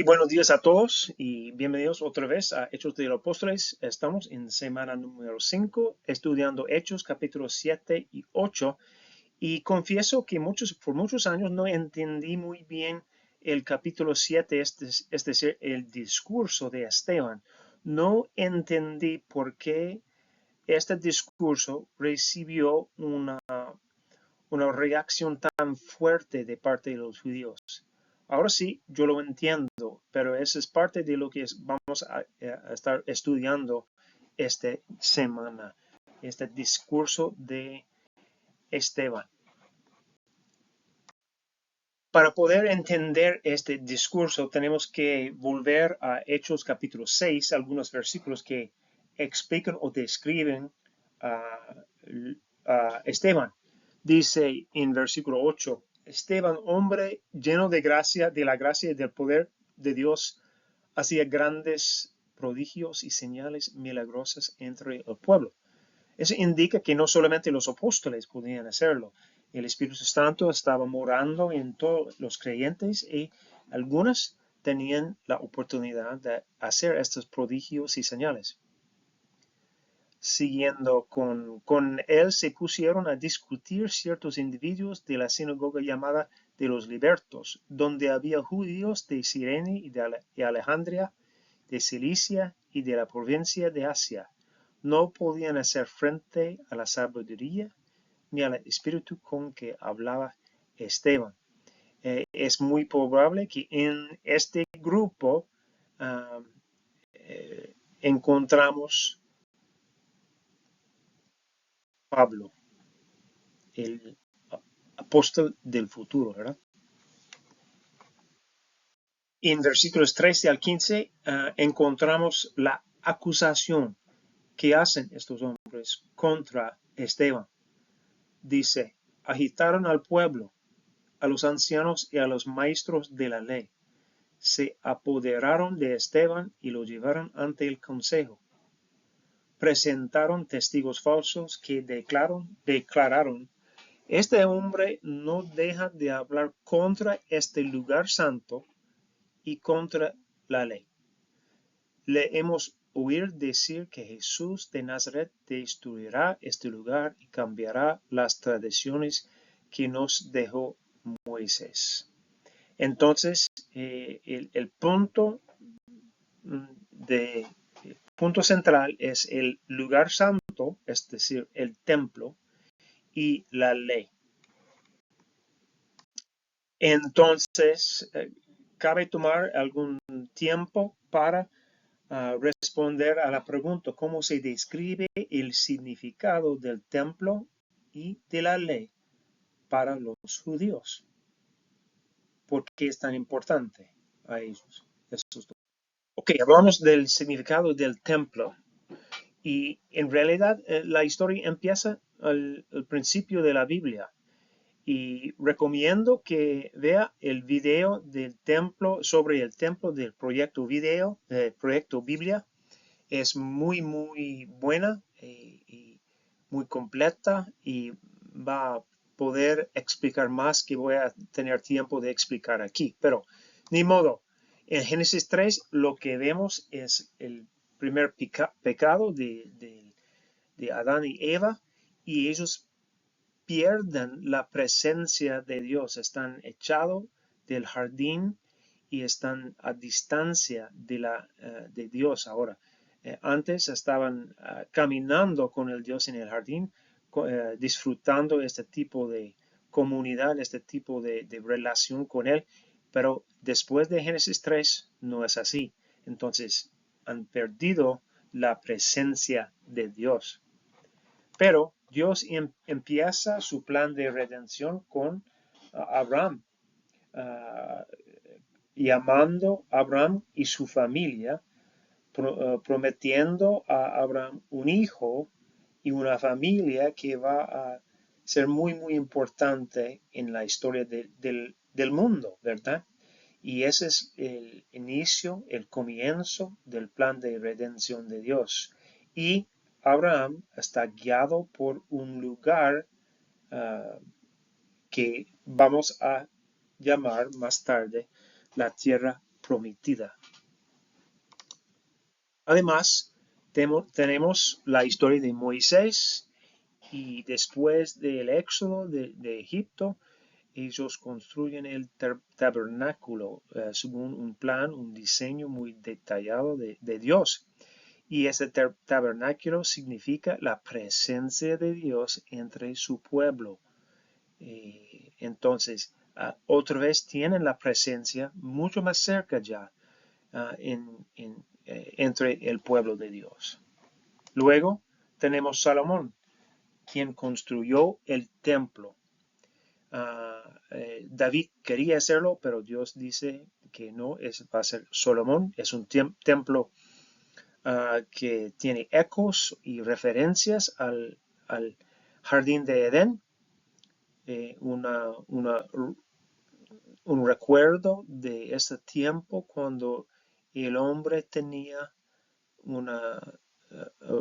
Y buenos días a todos y bienvenidos otra vez a Hechos de los Apóstoles. Estamos en semana número 5 estudiando Hechos capítulos 7 y 8 y confieso que por muchos años no entendí muy bien el capítulo 7, es decir, el discurso de Esteban. No entendí por qué este discurso recibió una reacción tan fuerte de parte de los judíos. Ahora sí, yo lo entiendo, pero eso es parte de lo que vamos a estar estudiando esta semana, este discurso de Esteban. Para poder entender este discurso, tenemos que volver a Hechos capítulo 6, algunos versículos que explican o describen a Esteban. Dice en versículo 8, Esteban, hombre lleno de gracia, de la gracia y del poder de Dios, hacía grandes prodigios y señales milagrosas entre el pueblo. Eso indica que no solamente los apóstoles podían hacerlo. El Espíritu Santo estaba morando en todos los creyentes y algunos tenían la oportunidad de hacer estos prodigios y señales. Siguiendo con él se pusieron a discutir ciertos individuos de la sinagoga llamada de los libertos, donde había judíos de Cirene y de Alejandría, de Cilicia y de la provincia de Asia. No podían hacer frente a la sabiduría ni al espíritu con que hablaba Esteban. Es muy probable que en este grupo encontramos Pablo, el apóstol del futuro, ¿verdad? En versículos 13 al 15 encontramos la acusación que hacen estos hombres contra Esteban. Dice, agitaron al pueblo, a los ancianos y a los maestros de la ley. Se apoderaron de Esteban y lo llevaron ante el consejo. Presentaron testigos falsos que declararon, este hombre no deja de hablar contra este lugar santo y contra la ley. Le hemos oído decir que Jesús de Nazaret destruirá este lugar y cambiará las tradiciones que nos dejó Moisés. Entonces, el punto central es el lugar santo, es decir, el templo y la ley. Entonces, cabe tomar algún tiempo para responder a la pregunta cómo se describe el significado del templo y de la ley para los judíos. ¿Por qué es tan importante a ellos? Ok, hablamos del significado del templo. Y en realidad la historia empieza al principio de la Biblia. Y recomiendo que vea el video del templo, sobre el templo del proyecto Biblia. Es muy, muy buena y muy completa y va a poder explicar más que voy a tener tiempo de explicar aquí. Pero, ni modo, en Génesis 3 lo que vemos es el primer pecado de Adán y Eva, y ellos pierden la presencia de Dios, están echados del jardín y están a distancia de Dios ahora. Antes estaban caminando con el Dios en el jardín, disfrutando este tipo de comunidad, este tipo de relación con Él, pero después de Génesis 3 no es así. Entonces han perdido la presencia de Dios. Pero Dios empieza su plan de redención con Abraham, llamando a Abraham y su familia, prometiendo a Abraham un hijo y una familia que va a ser muy, muy importante en la historia del mundo, ¿verdad? Y ese es el inicio, el comienzo del plan de redención de Dios. Y Abraham está guiado por un lugar que vamos a llamar más tarde la tierra prometida. Además, tenemos la historia de Moisés y después del éxodo de Egipto, ellos construyen el tabernáculo según un plan, un diseño muy detallado de Dios. Y ese tabernáculo significa la presencia de Dios entre su pueblo. Entonces, otra vez tienen la presencia mucho más cerca ya entre el pueblo de Dios. Luego tenemos Salomón, quien construyó el templo. David quería hacerlo, pero Dios dice que no, va a ser Salomón. Es un templo que tiene ecos y referencias al jardín de Edén, un recuerdo de ese tiempo cuando el hombre tenía una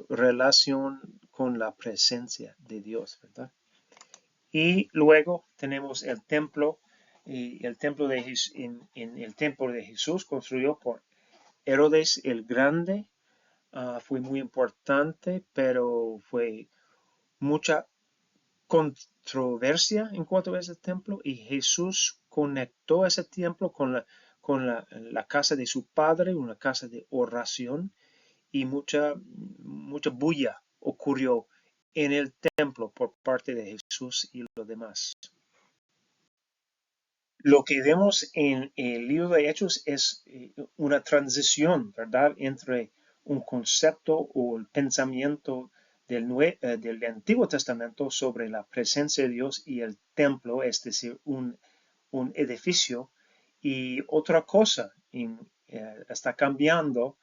relación con la presencia de Dios, ¿verdad? Y luego tenemos el templo, y el templo de el templo de Jesús construido por Herodes el Grande. Fue muy importante, pero fue mucha controversia en cuanto a ese templo, y Jesús conectó ese templo con la casa de su padre, una casa de oración, y mucha bulla ocurrió en el templo por parte de Jesús y los demás. Lo que vemos en el libro de Hechos es una transición, ¿verdad?, entre un concepto o el pensamiento del Antiguo Testamento sobre la presencia de Dios y el templo, es decir, un edificio, y otra cosa está cambiando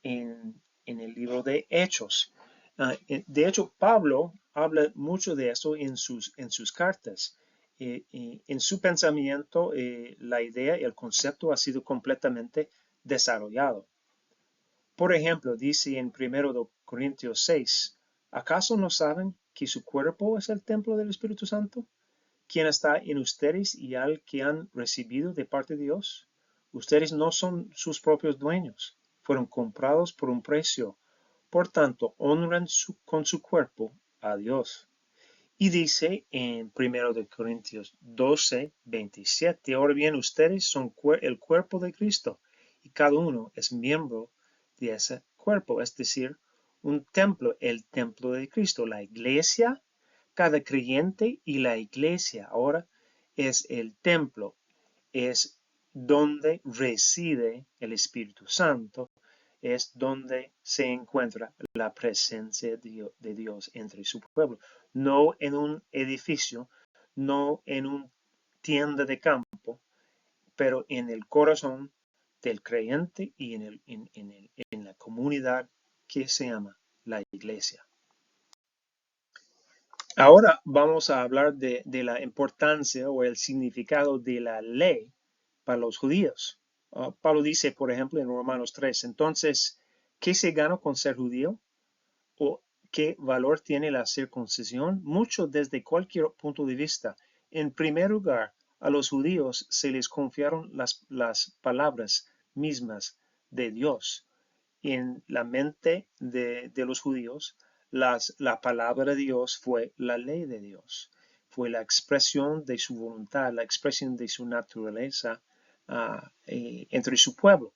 en el libro de Hechos. De hecho, Pablo habla mucho de eso en sus cartas. En su pensamiento, la idea y el concepto ha sido completamente desarrollado. Por ejemplo, dice en 1 Corintios 6, ¿acaso no saben que su cuerpo es el templo del Espíritu Santo, quien está en ustedes y al que han recibido de parte de Dios? Ustedes no son sus propios dueños, fueron comprados por un precio. Por tanto, honran con su cuerpo a Dios. Y dice en 1 Corintios 12, 27, ahora bien, ustedes son el cuerpo de Cristo, y cada uno es miembro de ese cuerpo, es decir, un templo, el templo de Cristo, la iglesia, cada creyente y la iglesia ahora es el templo, es donde reside el Espíritu Santo, es donde se encuentra la presencia de Dios entre su pueblo. No en un edificio, no en una tienda de campo, pero en el corazón del creyente y en la comunidad que se llama la iglesia. Ahora vamos a hablar de la importancia o el significado de la ley para los judíos. Pablo dice, por ejemplo, en Romanos 3, entonces, ¿qué se gana con ser judío? ¿O qué valor tiene la circuncisión? Mucho desde cualquier punto de vista. En primer lugar, a los judíos se les confiaron las palabras mismas de Dios. En la mente de los judíos, la palabra de Dios fue la ley de Dios. Fue la expresión de su voluntad, la expresión de su naturaleza entre su pueblo.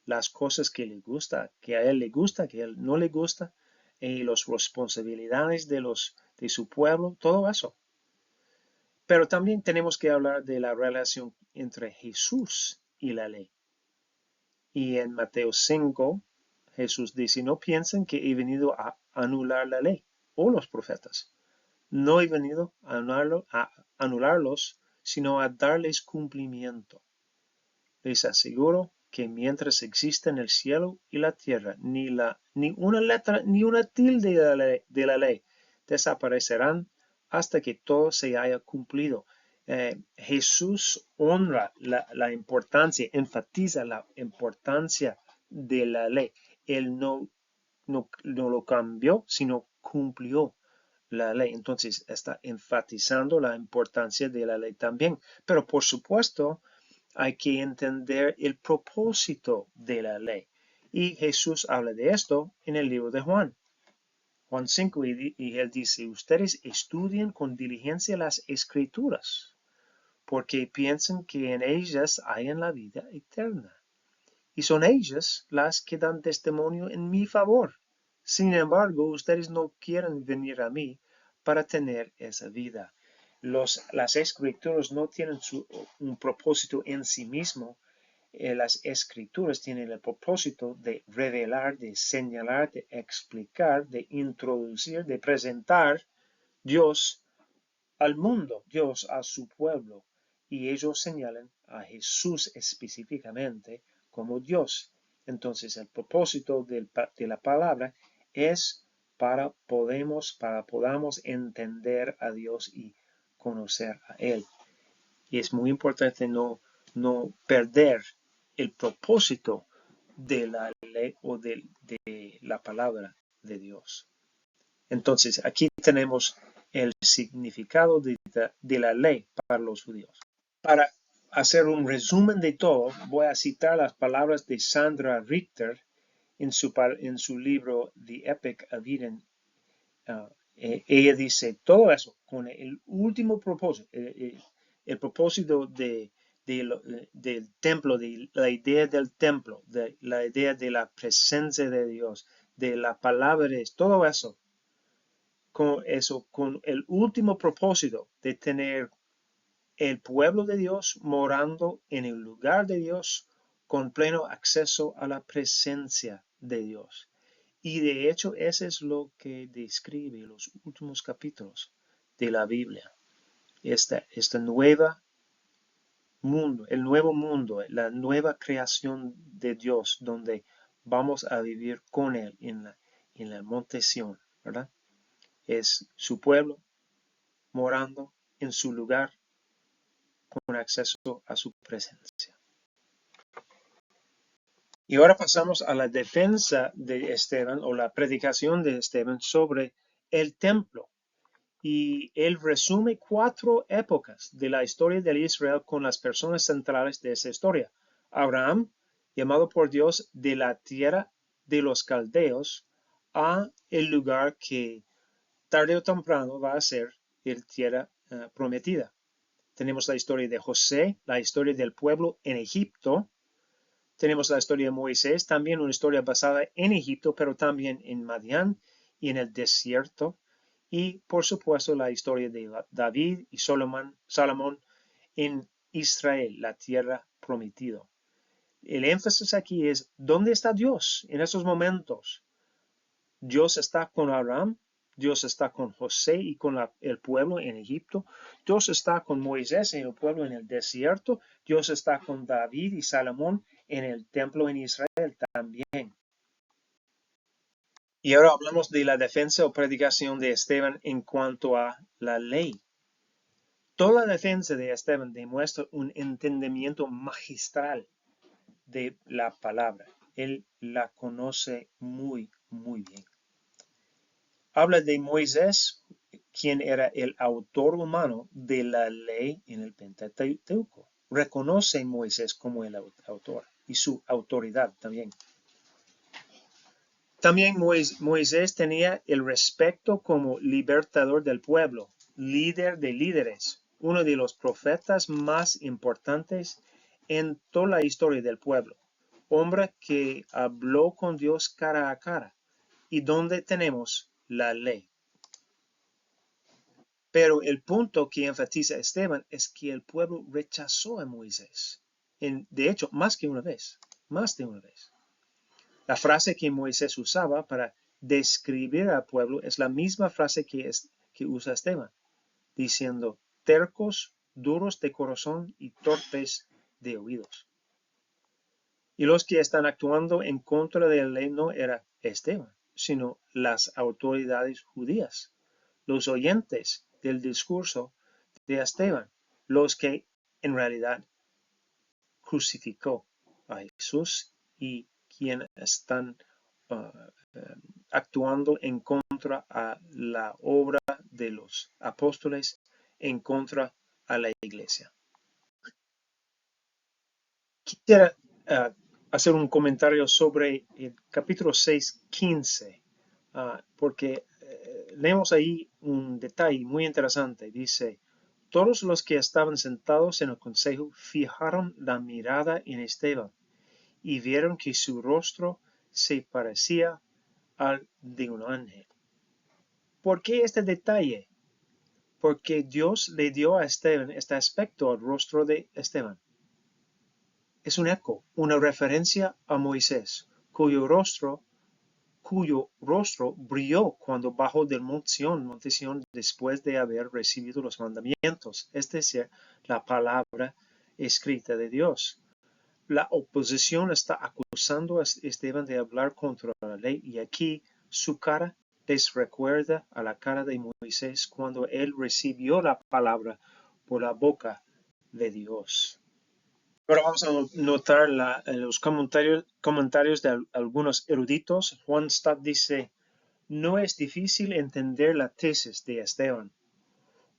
Las cosas que le gusta, que a él le gusta, que a él no le gusta, las responsabilidades de su pueblo, todo eso. Pero también tenemos que hablar de la relación entre Jesús y la ley. Y en Mateo 5, Jesús dice, no piensen que he venido a anular la ley o los profetas. No he venido a anularlos, sino a darles cumplimiento. Les aseguro que mientras existen el cielo y la tierra, ni una letra ni una tilde de la ley desaparecerán hasta que todo se haya cumplido. Jesús honra la importancia, enfatiza la importancia de la ley. Él no lo cambió, sino cumplió la ley. Entonces está enfatizando la importancia de la ley también. Pero por supuesto, hay que entender el propósito de la ley. Y Jesús habla de esto en el libro de Juan. Juan 5, y él dice, ustedes estudian con diligencia las escrituras, porque piensan que en ellas hay la vida eterna. Y son ellas las que dan testimonio en mi favor. Sin embargo, ustedes no quieren venir a mí para tener esa vida. Las escrituras no tienen un propósito en sí mismo. Las escrituras tienen el propósito de revelar, de señalar, de explicar, de introducir, de presentar Dios al mundo, Dios a su pueblo. Y ellos señalan a Jesús específicamente como Dios. Entonces el propósito de la palabra es para podamos entender a Dios y conocer a Él. Y es muy importante no perder el propósito de la ley o de la palabra de Dios. Entonces, aquí tenemos el significado de la ley para los judíos. Para hacer un resumen de todo, voy a citar las palabras de Sandra Richter en su libro The Epic of Eden. Ella dice todo eso con el último propósito, el propósito del templo, de la idea del templo, de la idea de la presencia de Dios, de la palabra de Dios, todo eso con el último propósito de tener el pueblo de Dios morando en el lugar de Dios con pleno acceso a la presencia de Dios. Y de hecho, eso es lo que describe los últimos capítulos de la Biblia. Este nuevo mundo, la nueva creación de Dios, donde vamos a vivir con Él en la monte Sión, ¿verdad? Es su pueblo morando en su lugar con acceso a su presencia. Y ahora pasamos a la defensa de Esteban o la predicación de Esteban sobre el templo. Y él resume 4 épocas de la historia de Israel con las personas centrales de esa historia. Abraham, llamado por Dios de la tierra de los caldeos a el lugar que tarde o temprano va a ser el tierra prometida. Tenemos la historia de José, la historia del pueblo en Egipto. Tenemos la historia de Moisés, también una historia basada en Egipto, pero también en Madián y en el desierto. Y, por supuesto, la historia de David y Salomón en Israel, la tierra prometida. El énfasis aquí es, ¿dónde está Dios en esos momentos? Dios está con Abraham, Dios está con José y con el pueblo en Egipto. Dios está con Moisés y el pueblo en el desierto. Dios está con David y Salomón en el templo en Israel también. Y ahora hablamos de la defensa o predicación de Esteban en cuanto a la ley. Toda la defensa de Esteban demuestra un entendimiento magistral de la palabra. Él la conoce muy, muy bien. Habla de Moisés, quien era el autor humano de la ley en el Pentateuco. Reconoce a Moisés como el autor y su autoridad también. También Moisés tenía el respeto como libertador del pueblo, líder de líderes, uno de los profetas más importantes en toda la historia del pueblo, hombre que habló con Dios cara a cara y donde tenemos la ley. Pero el punto que enfatiza Esteban es que el pueblo rechazó a Moisés. De hecho, más de una vez. La frase que Moisés usaba para describir al pueblo es la misma frase que usa Esteban, diciendo tercos, duros de corazón y torpes de oídos. Y los que están actuando en contra de la ley no era Esteban, sino las autoridades judías, los oyentes del discurso de Esteban, los que en realidad crucificó a Jesús y quienes están actuando en contra a la obra de los apóstoles, en contra a la iglesia. Quisiera hacer un comentario sobre el capítulo 6, 15, porque leemos ahí un detalle muy interesante. Dice, todos los que estaban sentados en el consejo fijaron la mirada en Esteban y vieron que su rostro se parecía al de un ángel. ¿Por qué este detalle? Porque Dios le dio a Esteban este aspecto al rostro de Esteban. Es un eco, una referencia a Moisés, cuyo rostro brilló cuando bajó del monte Sión después de haber recibido los mandamientos, es decir, la palabra escrita de Dios. La oposición está acusando a Esteban de hablar contra la ley y aquí su cara les recuerda a la cara de Moisés cuando él recibió la palabra por la boca de Dios. Ahora vamos a notar los comentarios de algunos eruditos. Juan Stott dice, no es difícil entender la tesis de Esteban.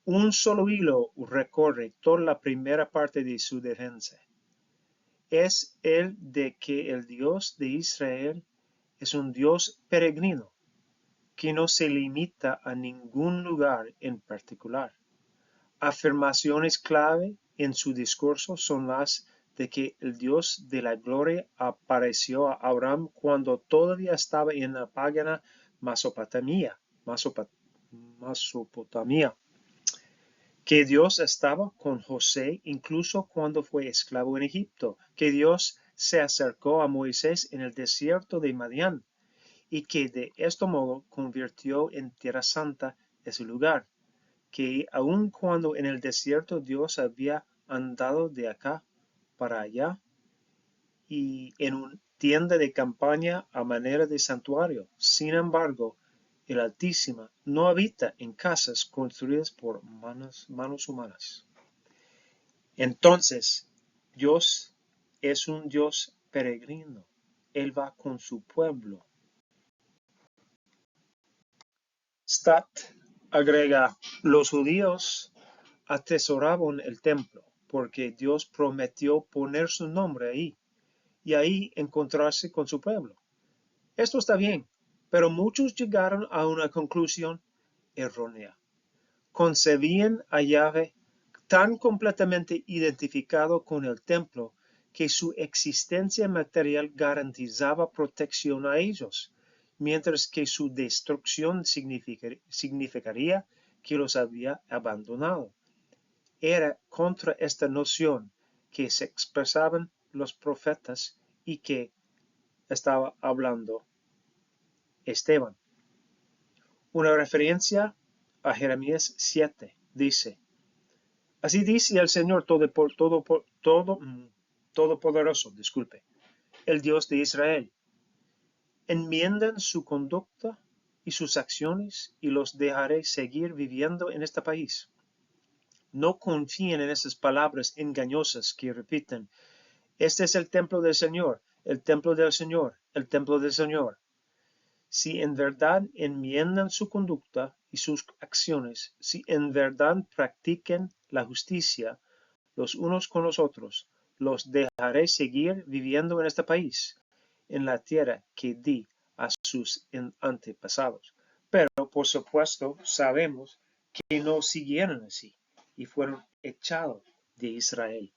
Un solo hilo recorre toda la primera parte de su defensa. Es el de que el Dios de Israel es un Dios peregrino, que no se limita a ningún lugar en particular. Afirmaciones clave en su discurso son las de que el Dios de la gloria apareció a Abraham cuando todavía estaba en la pagana Mesopotamia, que Dios estaba con José incluso cuando fue esclavo en Egipto, que Dios se acercó a Moisés en el desierto de Madián y que de este modo convirtió en tierra santa ese lugar, que aun cuando en el desierto Dios había andado de acá para allá y en una tienda de campaña a manera de santuario. Sin embargo, el Altísimo no habita en casas construidas por manos humanas. Entonces, Dios es un Dios peregrino. Él va con su pueblo. Stott agrega, los judíos atesoraban el templo porque Dios prometió poner su nombre ahí y ahí encontrarse con su pueblo. Esto está bien, pero muchos llegaron a una conclusión errónea. Concebían a Yahvé tan completamente identificado con el templo que su existencia material garantizaba protección a ellos, mientras que su destrucción significaría que los había abandonado. Era contra esta noción que se expresaban los profetas y que estaba hablando Esteban. Una referencia a Jeremías 7 dice, así dice el Señor Todopoderoso, el Dios de Israel. Enmiendan su conducta y sus acciones y los dejaré seguir viviendo en este país. No confíen en esas palabras engañosas que repiten, este es el templo del Señor, el templo del Señor, el templo del Señor. Si en verdad enmiendan su conducta y sus acciones, si en verdad practiquen la justicia los unos con los otros, los dejaré seguir viviendo en este país, en la tierra que di a sus antepasados. Pero, por supuesto, sabemos que no siguieron así y fueron echados de Israel.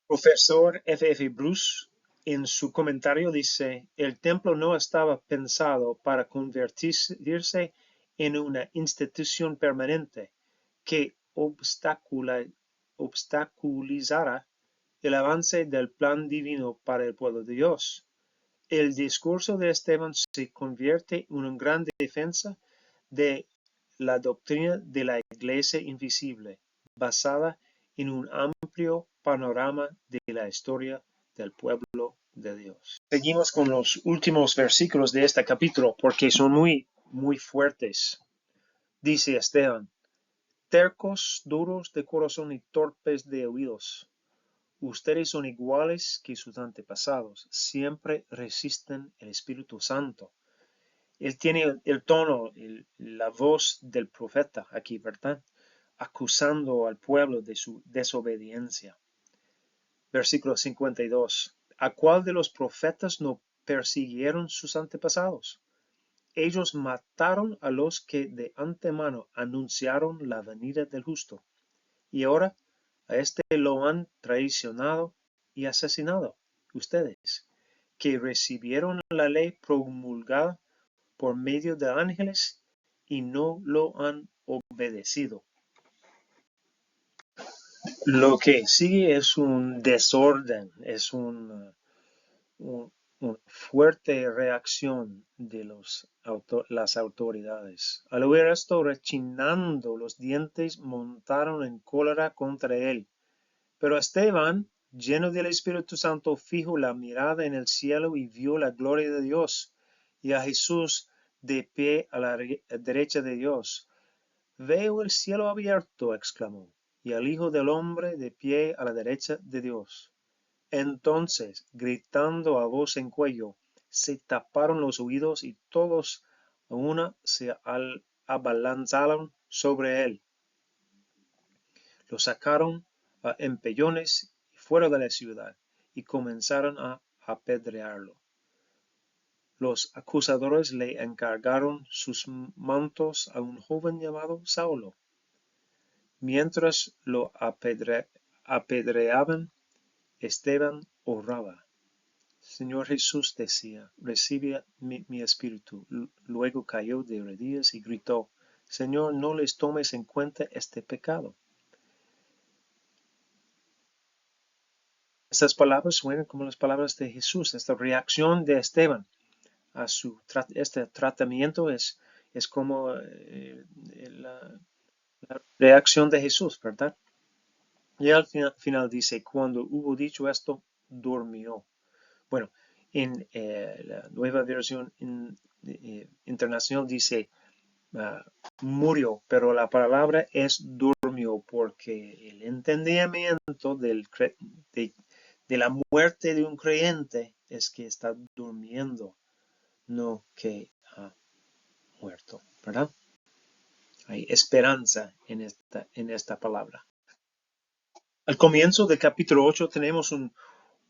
Profesor F.F. Bruce, en su comentario dice, el templo no estaba pensado para convertirse en una institución permanente que obstaculizara el avance del plan divino para el pueblo de Dios. El discurso de Esteban se convierte en una gran defensa de la doctrina de la Iglesia invisible, basada en un amplio panorama de la historia del pueblo de Dios. Seguimos con los últimos versículos de este capítulo porque son muy fuertes. Dice Esteban, tercos, duros de corazón y torpes de oídos. Ustedes son iguales que sus antepasados, siempre resisten el Espíritu Santo. Él tiene el tono, la voz del profeta aquí, ¿verdad? Acusando al pueblo de su desobediencia. Versículo 52. ¿A cuál de los profetas no persiguieron sus antepasados? Ellos mataron a los que de antemano anunciaron la venida del justo. Y ahora a este lo han traicionado y asesinado. Ustedes, que recibieron la ley promulgada por medio de ángeles y no lo han obedecido. Lo que sigue es un desorden, es una fuerte reacción de las autoridades. Al oír esto, rechinando los dientes, montaron en cólera contra él. Pero Esteban, lleno del Espíritu Santo, fijó la mirada en el cielo y vio la gloria de Dios y a Jesús de pie a la derecha de Dios. Veo el cielo abierto, exclamó, y al Hijo del Hombre de pie a la derecha de Dios. Entonces, gritando a voz en cuello, se taparon los oídos y todos a una se abalanzaron sobre él. Lo sacaron a empellones fuera de la ciudad y comenzaron a apedrearlo. Los acusadores le encargaron sus mantos a un joven llamado Saulo. Mientras lo apedreaban, Esteban oraba. Señor Jesús, decía, recibe mi espíritu. Luego cayó de rodillas y gritó, Señor, no les tomes en cuenta este pecado. Estas palabras suenan como las palabras de Jesús. Esta reacción de Esteban a este tratamiento es como la reacción de Jesús, ¿verdad? Y al final dice, cuando hubo dicho esto, durmió. Bueno, en la nueva versión internacional dice, murió, pero la palabra es durmió porque el entendimiento de la muerte de un creyente es que está durmiendo, no que ha muerto, ¿verdad? Hay esperanza en esta palabra. Al comienzo del capítulo 8 tenemos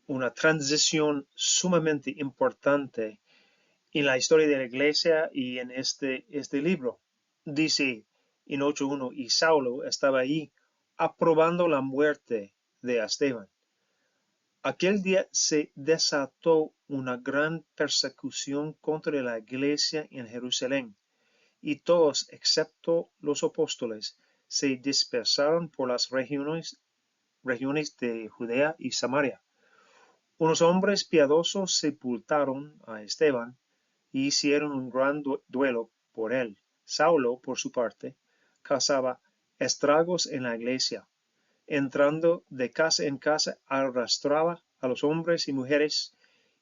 una transición sumamente importante en la historia de la iglesia y en este libro. Dice en 8.1, y Saulo estaba ahí aprobando la muerte de Esteban. Aquel día se desató una gran persecución contra la iglesia en Jerusalén, y todos, excepto los apóstoles, se dispersaron por las regiones de Judea y Samaria. Unos hombres piadosos sepultaron a Esteban y hicieron un gran duelo por él. Saulo, por su parte, causaba estragos en la iglesia. Entrando de casa en casa, arrastraba a los hombres y mujeres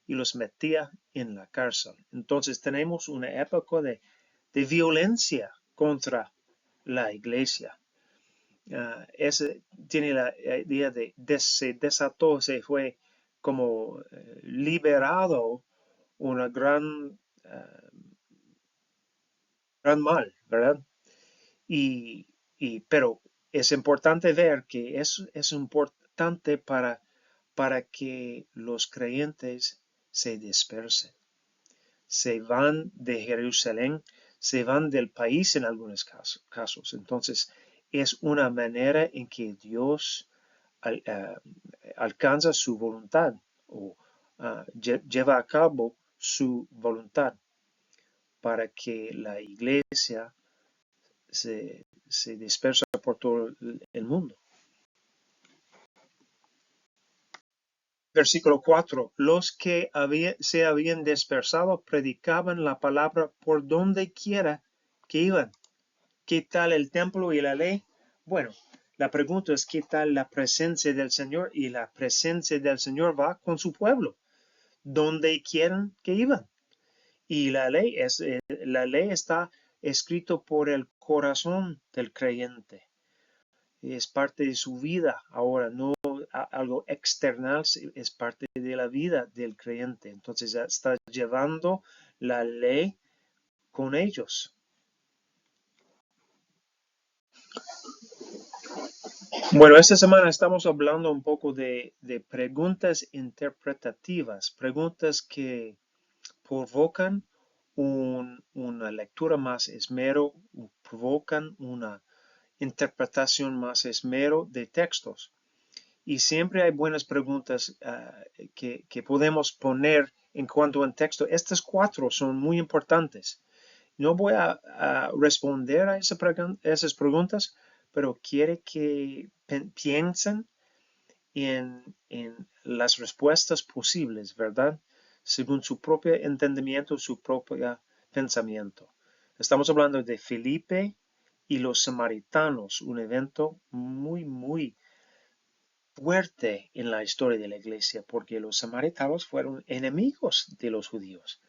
y los metía en la cárcel. Entonces tenemos una época de violencia contra la iglesia. Tiene la idea de se desató, se fue como liberado una gran mal, ¿verdad? Pero es importante ver que es importante para que los creyentes se dispersen. Se van de Jerusalén, se van del país en algunos casos. Entonces, es una manera en que Dios alcanza su voluntad o lleva a cabo su voluntad para que la iglesia se dispersa por todo el mundo. Versículo 4. Los que se habían dispersado predicaban la palabra por donde quiera que iban. ¿Qué tal el templo y la ley? Bueno, la pregunta es ¿qué tal la presencia del Señor? Y la presencia del Señor va con su pueblo, donde quieran que iban. Y la ley está escrito por el corazón del creyente. Es parte de su vida ahora, no algo external, es parte de la vida del creyente. Entonces está llevando la ley con ellos. Bueno, esta semana estamos hablando un poco de preguntas interpretativas, preguntas que provocan una lectura más esmero, provocan una interpretación más esmero de textos. Y siempre hay buenas preguntas que podemos poner en cuanto al texto. Estas cuatro son muy importantes. No voy a responder a esas preguntas, pero quiere que piensen en las respuestas posibles, ¿verdad? Según su propio entendimiento, su propio pensamiento. Estamos hablando de Felipe y los samaritanos, un evento muy fuerte en la historia de la iglesia, porque los samaritanos fueron enemigos de los judíos.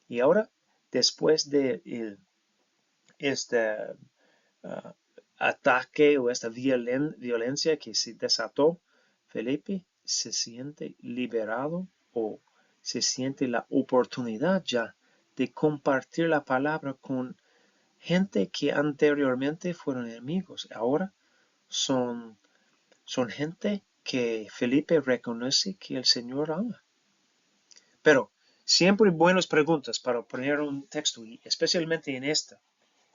Y ahora, después de este ataque o esta violencia que se desató, Felipe se siente liberado o se siente la oportunidad ya de compartir la palabra con gente que anteriormente fueron enemigos. Ahora son gente que Felipe reconoce que el Señor ama. Pero siempre buenas preguntas para poner un texto, y especialmente en esta.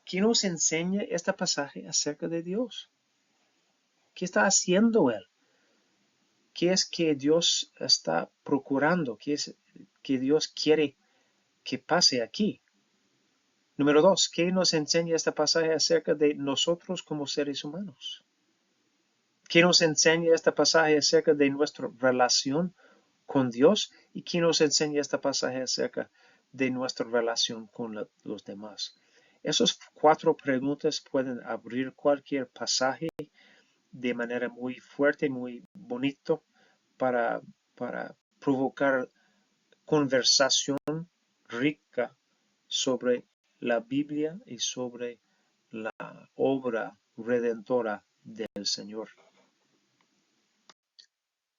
¿Qué nos enseña este pasaje acerca de Dios? ¿Qué está haciendo Él? ¿Qué es que Dios está procurando? ¿Qué es que Dios quiere que pase aquí? Número dos, ¿qué nos enseña este pasaje acerca de nosotros como seres humanos? ¿Qué nos enseña este pasaje acerca de nuestra relación con Dios? ¿Y qué nos enseña este pasaje acerca de nuestra relación con los demás? Esas cuatro preguntas pueden abrir cualquier pasaje de manera muy fuerte, muy bonito, para, para provocar conversación rica sobre la Biblia y sobre la obra redentora del Señor.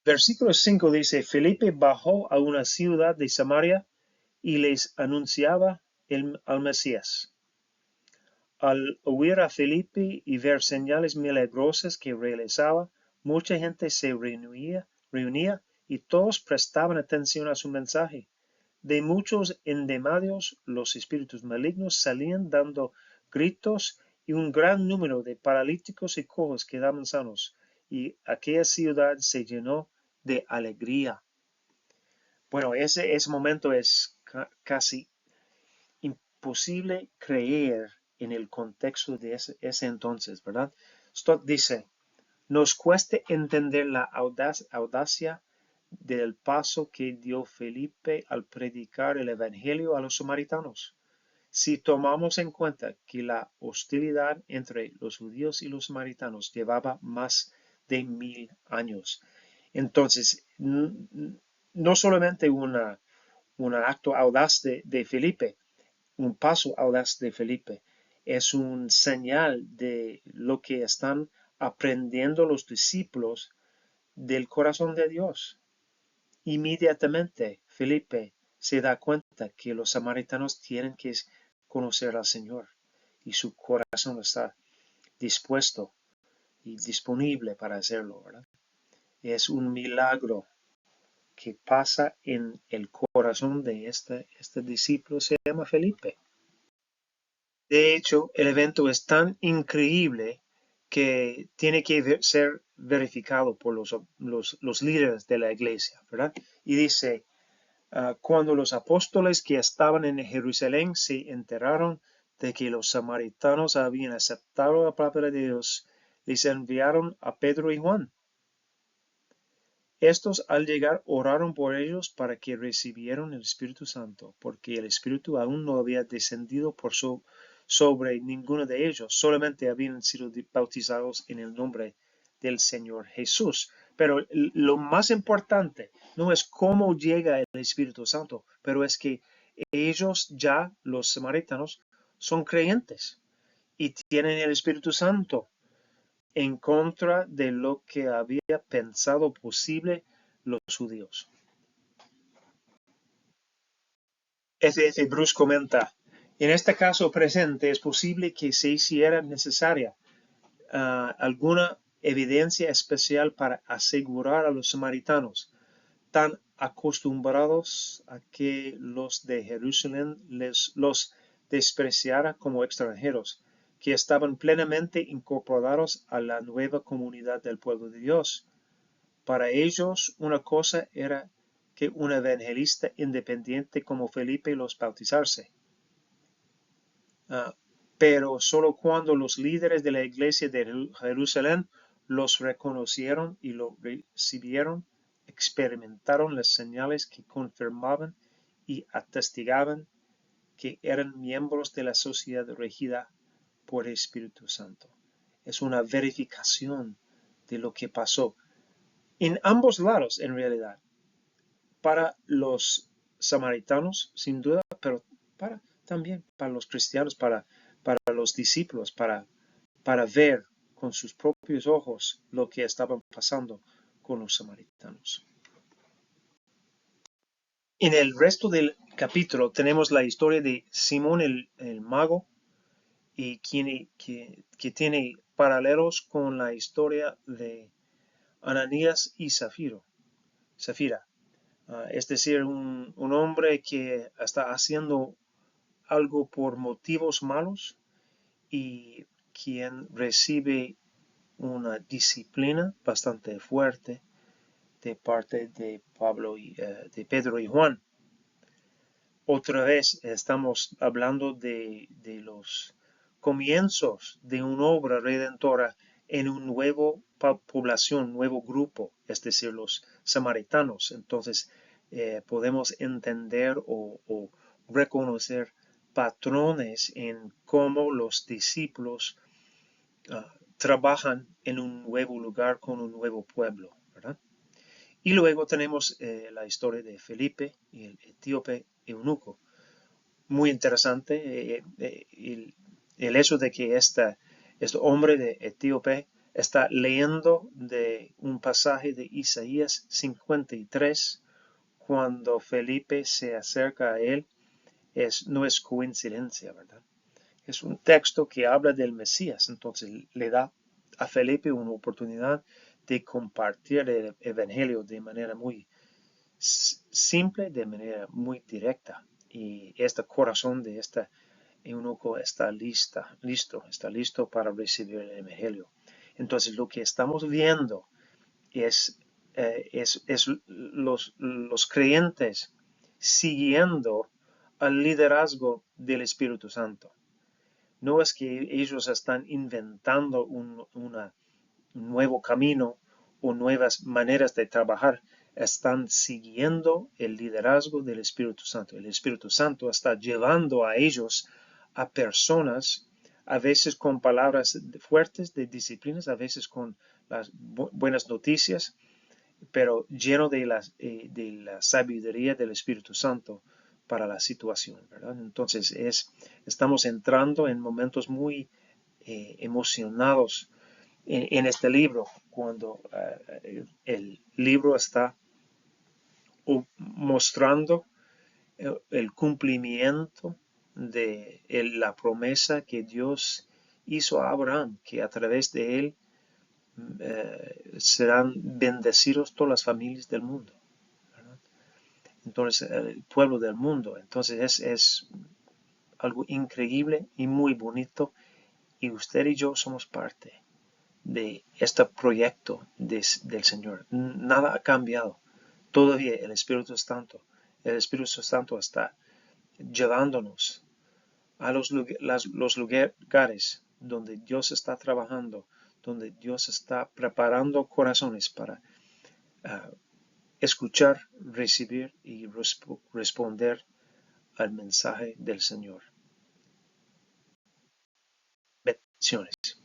Versículo 5 dice, Felipe bajó a una ciudad de Samaria y les anunciaba al Mesías. Al oír a Felipe y ver señales milagrosas que realizaba, mucha gente se reunía y todos prestaban atención a su mensaje. De muchos endemoniados los espíritus malignos salían dando gritos y un gran número de paralíticos y cojos quedaban sanos, y aquella ciudad se llenó de alegría. Bueno, ese momento es casi imposible creer en el contexto de ese entonces, ¿verdad? Stott dice, nos cuesta entender la audacia del paso que dio Felipe al predicar el evangelio a los samaritanos. Si tomamos en cuenta que la hostilidad entre los judíos y los samaritanos llevaba más de 1000 años, entonces no solamente un acto audaz de Felipe, un paso audaz de Felipe, es un señal de lo que están aprendiendo los discípulos del corazón de Dios. Inmediatamente Felipe se da cuenta que los samaritanos tienen que conocer al Señor y su corazón está dispuesto y disponible para hacerlo, ¿verdad? Es un milagro que pasa en el corazón de este discípulo, se llama Felipe. De hecho, el evento es tan increíble que tiene que ser verificado por los líderes de la iglesia, ¿verdad? Y dice, cuando los apóstoles que estaban en Jerusalén se enteraron de que los samaritanos habían aceptado la palabra de Dios, les enviaron a Pedro y Juan. Estos al llegar oraron por ellos para que recibieran el Espíritu Santo, porque el Espíritu aún no había descendido sobre ninguno de ellos, solamente habían sido bautizados en el nombre del Señor Jesús. Pero lo más importante no es cómo llega el Espíritu Santo, pero es que ellos ya, los samaritanos, son creyentes y tienen el Espíritu Santo en contra de lo que había pensado posible los judíos. F.F. Bruce comenta, en este caso presente es posible que se hiciera necesaria alguna evidencia especial para asegurar a los samaritanos, tan acostumbrados a que los de Jerusalén los despreciara como extranjeros, que estaban plenamente incorporados a la nueva comunidad del pueblo de Dios. Para ellos una cosa era que un evangelista independiente como Felipe los bautizarse. Pero solo cuando los líderes de la iglesia de Jerusalén los reconocieron y lo recibieron, experimentaron las señales que confirmaban y atestigaban que eran miembros de la sociedad regida por el Espíritu Santo. Es una verificación de lo que pasó en ambos lados, en realidad, para los samaritanos, sin duda, pero también para los cristianos, para los discípulos, para ver con sus propios ojos lo que estaba pasando con los samaritanos. En el resto del capítulo tenemos la historia de Simón el mago, y que tiene paralelos con la historia de Ananías y Zafira. Es decir, un hombre que está haciendo algo por motivos malos y quien recibe una disciplina bastante fuerte de parte de de Pedro y Juan. Otra vez estamos hablando de los comienzos de una obra redentora en una nueva población, nuevo grupo, es decir, los samaritanos. Entonces podemos entender o reconocer patrones en cómo los discípulos trabajan en un nuevo lugar con un nuevo pueblo, ¿verdad? Y luego tenemos la historia de Felipe y el etíope eunuco. Muy interesante el hecho de que este hombre de etíope está leyendo de un pasaje de Isaías 53 cuando Felipe se acerca a él. No es coincidencia, ¿verdad? Es un texto que habla del Mesías, entonces le da a Felipe una oportunidad de compartir el evangelio de manera muy simple, de manera muy directa. Y este corazón de este eunuco está listo para recibir el evangelio. Entonces lo que estamos viendo es los creyentes siguiendo al liderazgo del Espíritu Santo. No es que ellos están inventando un nuevo camino o nuevas maneras de trabajar. Están siguiendo el liderazgo del Espíritu Santo. El Espíritu Santo está llevando a ellos, a personas, a veces con palabras fuertes de disciplinas, a veces con las buenas noticias, pero lleno de la sabiduría del Espíritu Santo para la situación, ¿verdad? Entonces estamos entrando en momentos muy emocionados en este libro, cuando el libro está mostrando el cumplimiento de la promesa que Dios hizo a Abraham, que a través de él serán bendecidos todas las familias del mundo, ¿verdad? Entonces, el pueblo del mundo. Entonces es algo increíble y muy bonito, y usted y yo somos parte de este proyecto del Señor. Nada ha cambiado. Todavía el Espíritu Santo está llevándonos a los lugares donde Dios está trabajando, donde Dios está preparando corazones para escuchar, recibir y responder al mensaje del Señor. Bendiciones.